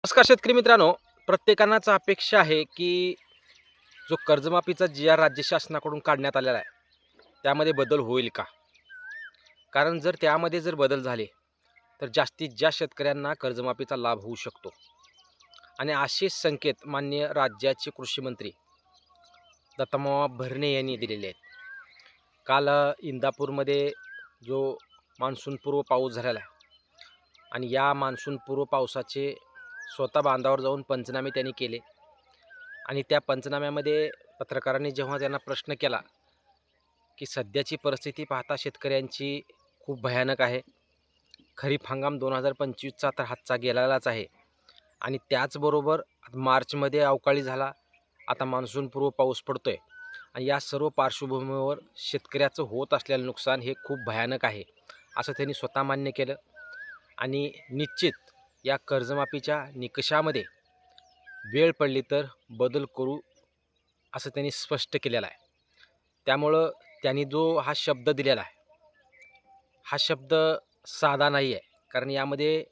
नमस्कार शेतकरी मित्रांनो, प्रत्येकानाच अपेक्षा आहे की जो कर्जमाफीचा जी-आर राज्य शासनाकडून काढण्यात आलेला आहे, त्यामध्ये बदल होईल का? कारण जर त्यामध्ये बदल झाले, तर जास्तीत जास्त शेतकऱ्यांना कर्जमाफीचा लाभ होऊ शकतो. आणि असे संकेत माननीय राज्याचे कृषी मंत्री दत्तामामा भरणे यांनी दिलेले आहेत. काल इंदापूरमध्ये जो मान्सूनपूर्व पाऊस झालेला आहे आणि या मान्सूनपूर्व पावसाचे स्वतः बांधावर जाऊन पंचनामे त्यांनी केले आणि त्या पंचनाम्यामध्ये पत्रकारांनी जेव्हा त्यांना प्रश्न केला, की सध्याची परिस्थिती पाहता शेतकऱ्यांची खूप भयानक आहे. खरीप हंगाम 2025चा तर हातचा गेलेलाच आहे आणि त्याचबरोबर मार्चमध्ये अवकाळी झाला, आता मान्सूनपूर्व पाऊस पडतोय आणि या सर्व पार्श्वभूमीवर शेतकऱ्याचं होत असलेलं नुकसान हे खूप भयानक आहे, असं त्यांनी स्वतः मान्य केलं. आणि निश्चित या कर्जमाफीच्या निकषामध्ये वेळ पडली तर बदल करू, असं त्यांनी स्पष्ट केलेलं आहे. त्यामुळं त्यांनी जो हा शब्द दिलेला आहे, हा शब्द साधा नाही आहे. कारण यामध्ये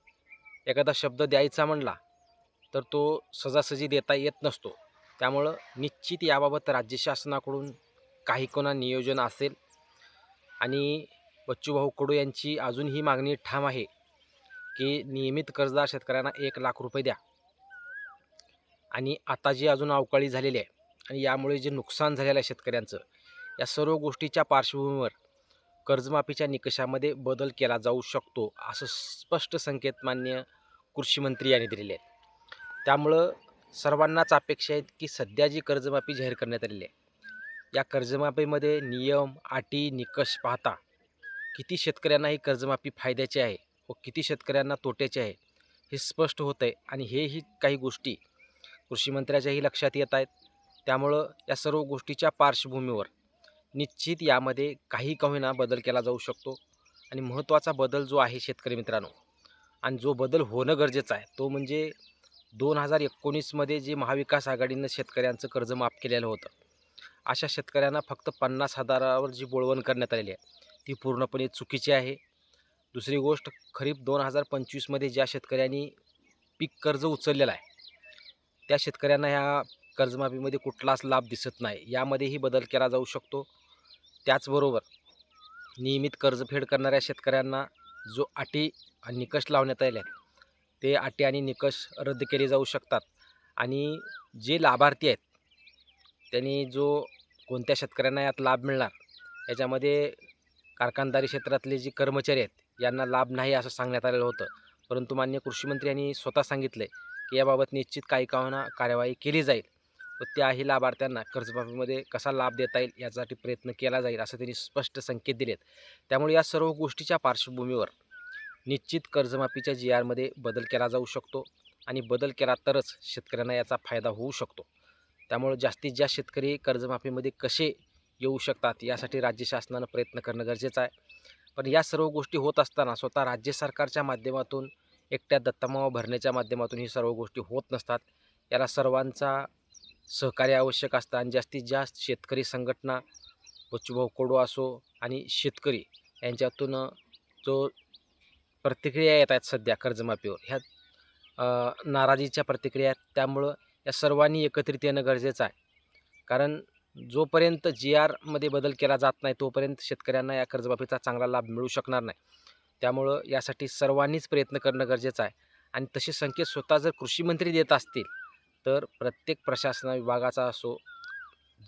एखादा शब्द द्यायचा म्हणला, तर तो सहजासहजी देता येत नसतो. त्यामुळं निश्चित याबाबत राज्य शासनाकडून काही कोणा नियोजन असेल आणि बच्चूभाऊ कडू यांची अजूनही मागणी ठाम आहे, की नियमित कर्जदार शेतकऱ्यांना 1,00,000 रुपये द्या. आणि आता जी अजून अवकाळी झालेली आहे आणि यामुळे जे नुकसान झालेलं आहे शेतकऱ्यांचं, या सर्व गोष्टीच्या पार्श्वभूमीवर कर्जमाफीच्या निकषामध्ये बदल केला जाऊ शकतो, असं स्पष्ट संकेत माननीय कृषी मंत्री यांनी दिलेले आहेत. त्यामुळं सर्वांनाच अपेक्षा आहेत, की सध्या जी कर्जमाफी जाहीर करण्यात आलेली आहे, या कर्जमाफीमध्ये नियम, अटी, निकष पाहता किती शेतकऱ्यांना ही कर्जमाफी फायद्याची आहे व किती शेतकऱ्यांना तोट्याची आहे, हे स्पष्ट होतं आहे. आणि हेही काही गोष्टी कृषी मंत्र्याच्याही लक्षात येत आहेत. त्यामुळं या सर्व गोष्टीच्या पार्श्वभूमीवर निश्चित यामध्ये काही का होईना बदल केला जाऊ शकतो. आणि महत्त्वाचा बदल जो आहे शेतकरी मित्रांनो, आणि जो बदल होणं गरजेचं आहे, तो म्हणजे 2019मध्ये जे महाविकास आघाडीनं शेतकऱ्यांचं कर्ज माफ केलेलं होतं, अशा शेतकऱ्यांना फक्त 50,000वर जी बोळवण करण्यात आलेली आहे, ती पूर्णपणे चुकीची आहे. दुसरी गोष्ट, खरीप 2025मध्ये ज्या शेतकऱ्यांनी पीक कर्ज उचललेलं आहे, त्या शेतकऱ्यांना ह्या कर्जमाफीमध्ये कुठलाच लाभ दिसत नाही. यामध्येही बदल केला जाऊ शकतो. त्याचबरोबर नियमित कर्जफेड करणाऱ्या शेतकऱ्यांना जो अटी आणि निकष लावण्यात आले आहेत, ते अटी आणि निकष रद्द केले जाऊ शकतात. आणि जे लाभार्थी आहेत, त्यांनी कोणत्या शेतकऱ्यांना यात लाभ मिळणार, याच्यामध्ये कारखानदारी क्षेत्रातले जे कर्मचारी आहेत, यांना लाभ नाही असं सांगण्यात आलेलं होतं. परंतु माननीय कृषी मंत्री यांनी स्वतः सांगितले, की याबाबत निश्चित काही का होईना कार्यवाही केली जाईल व त्याही लाभार्थ्यांना कर्जमाफीमध्ये कसा लाभ देता येईल यासाठी प्रयत्न केला जाईल, असं त्यांनी स्पष्ट संकेत दिलेत. त्यामुळे या सर्व गोष्टीच्या पार्श्वभूमीवर निश्चित कर्जमाफीच्या जी-आरमध्ये बदल केला जाऊ शकतो आणि बदल केला तरच शेतकऱ्यांना याचा फायदा होऊ शकतो. त्यामुळे जास्तीत जास्त शेतकरी कर्जमाफीमध्ये कसे येऊ शकतात, यासाठी राज्य शासनानं प्रयत्न करणं गरजेचं आहे. पण या सर्व गोष्टी होत असताना स्वतः राज्य सरकारच्या माध्यमातून, एकट्या दत्तामामा भरण्याच्या माध्यमातून ही सर्व गोष्टी होत नसतात. याला सर्वांचा सहकार्य आवश्यक असतं आणि जास्तीत जास्त शेतकरी संघटना, बच्चूभाऊ कडू असो आणि शेतकरी यांच्यातून जो प्रतिक्रिया येत आहेत सध्या कर्जमाफीवर, ह्या नाराजीच्या प्रतिक्रिया आहेत. त्यामुळं या सर्वांनी एकत्रित येणं गरजेचं आहे. कारण जोपर्यंत जी-आरमध्ये बदल केला जात नाही, तोपर्यंत शेतकऱ्यांना या कर्जमाफीचा चांगला लाभ मिळू शकणार नाही. त्यामुळं यासाठी सर्वांनीच प्रयत्न करणं गरजेचं आहे. आणि तसे संकेत स्वतः जर कृषी मंत्री देत असतील, तर प्रत्येक प्रशासन विभागाचा असो,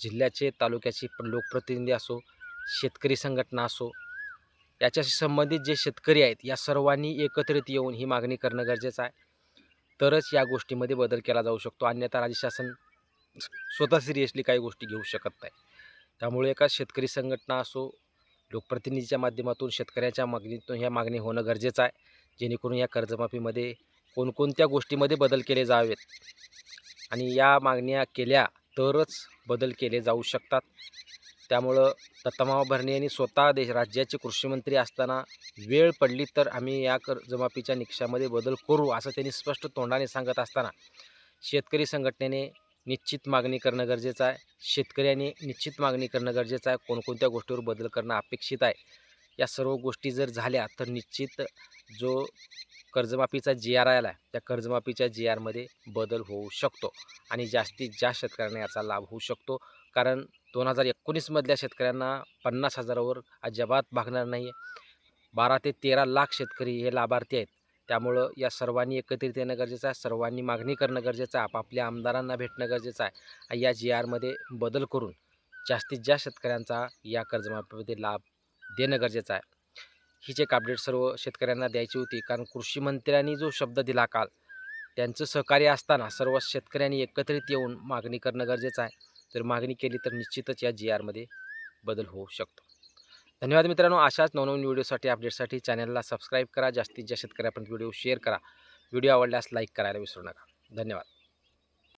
जिल्ह्याचे, तालुक्याचे लोकप्रतिनिधी असो, शेतकरी संघटना असो, याच्याशी संबंधित जे शेतकरी आहेत, या सर्वांनी एकत्रित येऊन ही मागणी करणं गरजेचं आहे. तरच या गोष्टीमध्ये बदल केला जाऊ शकतो. अन्यथा राज्य शासन स्वतः सिरियसली काही गोष्टी घेऊ शकत नाही. त्यामुळे एका शेतकरी संघटना असो, लोकप्रतिनिधीच्या माध्यमातून शेतकऱ्याच्या मागणीतून ह्या मागणी होणं गरजेचं आहे. जेणेकरून या कर्जमाफीमध्ये कोणकोणत्या गोष्टीमध्ये बदल केले जावेत आणि या मागण्या केल्या तरच बदल केले जाऊ शकतात. त्यामुळं दत्तामामा भरणे यांनी स्वतः राज्याचे कृषी मंत्री असताना वेळ पडली तर आम्ही या कर्जमाफीच्या निकषामध्ये बदल करू, असं त्यांनी स्पष्ट तोंडाने सांगत असताना शेतकरी संघटनेने निश्चित मागणी करणं गरजेचं आहे. शेतकऱ्यांनी निश्चित मागणी करणं गरजेचं आहे. कोणकोणत्या गोष्टीवर बदल करणं अपेक्षित आहे, या सर्व गोष्टी जर झाल्या तर निश्चित जो कर्जमाफीचा जी आर आला आहे त्या कर्जमाफीच्या जी-आरमध्ये बदल होऊ शकतो आणि जास्तीत जास्त शेतकऱ्यांना याचा लाभ होऊ शकतो. कारण 2019मधल्या शेतकऱ्यांना 50,000वर अजिबात भागणार नाही आहे. 12 ते 13 लाख शेतकरी हे लाभार्थी आहेत. त्यामुळं या सर्वांनी एकत्रित येणं गरजेचं आहे. सर्वांनी मागणी करणं गरजेचं आहे. आपापल्या आमदारांना भेटणं गरजेचं आहे. आणि या जी-आरमध्ये बदल करून जास्तीत जास्त शेतकऱ्यांचा या कर्जमाफीमध्ये लाभ देणं गरजेचं आहे. हीच एक अपडेट सर्व शेतकऱ्यांना द्यायची होती. कारण कृषी मंत्र्यांनी जो शब्द दिला काल, त्यांचं सहकार्य असताना सर्व शेतकऱ्यांनी एकत्रित येऊन मागणी करणं गरजेचं आहे. जर मागणी केली तर निश्चितच या जी-आरमध्ये बदल होऊ शकतो. धन्यवाद मित्रांनो. अशाच नवनवीन व्हिडिओसाठी अपडेटसाठी चॅनलला सबस्क्राईब करा. जास्तीत जास्त शेतकऱ्यापर्यंत व्हिडिओ शेअर करा. व्हिडिओ आवडल्यास लाईक करायला विसरू नका. धन्यवाद.